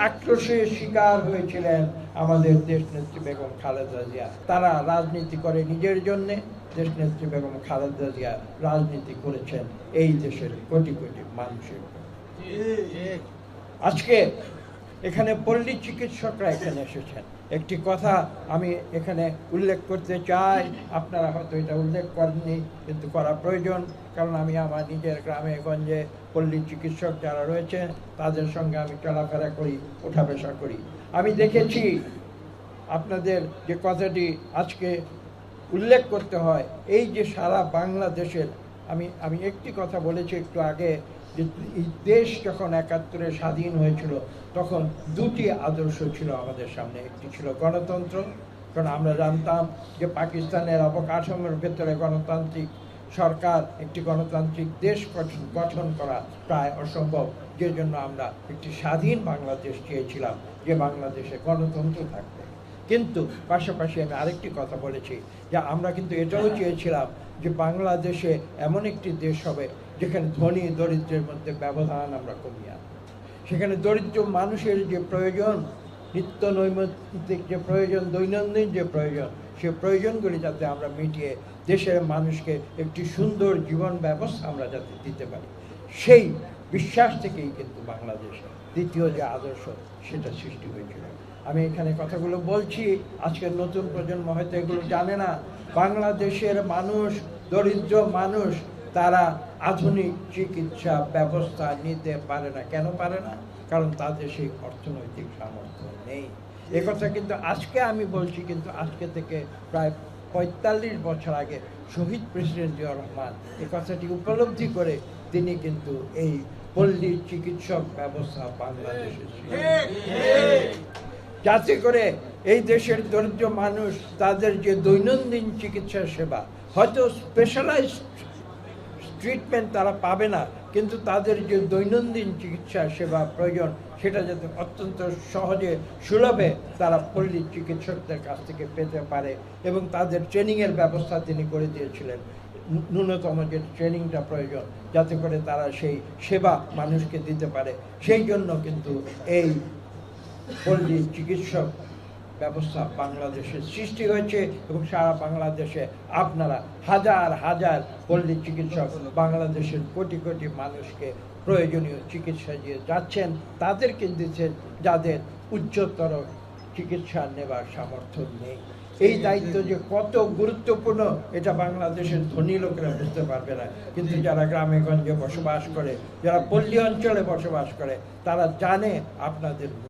আক্রোশের শিকার হয়েছিলেন আমাদের দেশনেত্রী বেগম খালেদা জিয়া। তারা রাজনীতি করে নিজের জন্যে, দেশনেত্রী বেগম খালেদা জিয়া রাজনীতি করেছেন এই দেশের কোটি কোটি মানুষের। আজকে এখানে পল্লী চিকিৎসকরা এখানে এসেছেন। একটি কথা আমি এখানে উল্লেখ করতে চাই, আপনারা হয়তো এটা উল্লেখ করেননি, কিন্তু করা প্রয়োজন, কারণ আমি আমার নিজের গ্রামে গঞ্জে পল্লী চিকিৎসক যারা রয়েছেন তাদের সঙ্গে আমি চলাফেরা করি, ওঠা বসা করি। আমি দেখেছি আপনাদের যে কথাটি আজকে উল্লেখ করতে হয়, এই যে সারা বাংলাদেশের, আমি একটি কথা বলেছি একটু আগে, যে এই দেশ যখন ৭১-এ স্বাধীন হয়েছিল তখন দুটি আদর্শ ছিল আমাদের সামনে। একটি ছিল গণতন্ত্র, কারণ আমরা জানতাম যে পাকিস্তানের অবকাঠামোর ভেতরে গণতান্ত্রিক সরকার, একটি গণতান্ত্রিক দেশ গঠন করা প্রায় অসম্ভব, যে জন্য আমরা একটি স্বাধীন বাংলাদেশ চেয়েছিলাম, যে বাংলাদেশে গণতন্ত্র থাকবে। কিন্তু পাশাপাশি আমি আরেকটি কথা বলেছি, যে আমরা কিন্তু এটাও চেয়েছিলাম যে বাংলাদেশে এমন একটি দেশ হবে যেখানে ধনী দরিদ্রের মধ্যে ব্যবধান আমরা কমিয়ে আনব। সেখানে দরিদ্র মানুষের যে প্রয়োজন, নিত্য নৈমিত্তিক যে প্রয়োজন, দৈনন্দিন যে প্রয়োজন, সে প্রয়োজনগুলি যাতে আমরা মিটিয়ে দেশের মানুষকে একটি সুন্দর জীবন ব্যবস্থা আমরা যাতে দিতে পারি, সেই বিশ্বাস থেকেই কিন্তু বাংলাদেশে দ্বিতীয় যে আদর্শ সেটা সৃষ্টি হয়েছিল। আমি এখানে কথাগুলো বলছি, আজকের নতুন প্রজন্ম হয়তো এগুলো জানে না। বাংলাদেশের মানুষ, দরিদ্র মানুষ, তারা আধুনিক চিকিৎসা ব্যবস্থা নিতে পারে না। কেন পারে না? কারণ তাদের সেই অর্থনৈতিক সামর্থ্য নেই। এ কথা কিন্তু আজকে আমি বলছি, কিন্তু আজকে থেকে প্রায় ৪৫ বছর আগে শহীদ প্রেসিডেন্ট জিয়াউর রহমান এই কথাটি উপলব্ধি করে তিনি কিন্তু এই পল্লী চিকিৎসক ব্যবস্থা বাংলাদেশে, যাতে করে এই দেশের দরিদ্র মানুষ তাদের যে দৈনন্দিন চিকিৎসা সেবা, হয়তো স্পেশালাইজড ট্রিটমেন্ট তারা পাবে না, কিন্তু তাদের যে দৈনন্দিন চিকিৎসা সেবা প্রয়োজন সেটা যাতে অত্যন্ত সহজে সুলভে তারা পল্লী চিকিৎসকদের কাছ থেকে পেতে পারে। এবং তাদের ট্রেনিংয়ের ব্যবস্থা তিনি করে দিয়েছিলেন, ন্যূনতম যে ট্রেনিংটা প্রয়োজন, যাতে করে তারা সেই সেবা মানুষকে দিতে পারে। সেই জন্য কিন্তু এই পল্লী চিকিৎসক ব্যবস্থা বাংলাদেশে সৃষ্টি হয়েছে, এবং সারা বাংলাদেশে আপনারা হাজার হাজার পল্লী চিকিৎসক বাংলাদেশের কোটি কোটি মানুষকে প্রয়োজনীয় চিকিৎসা দিয়ে যাচ্ছেন, তাদেরকে দিচ্ছেন যাদের উচ্চতর চিকিৎসা নেবার সামর্থ্য নেই। এই দায়িত্ব যে কত গুরুত্বপূর্ণ এটা বাংলাদেশের ধনী লোকেরা বুঝতে পারবে না, কিন্তু যারা গ্রামে গঞ্জে বসবাস করে, যারা পল্লী অঞ্চলে বসবাস করে, তারা জানে আপনাদের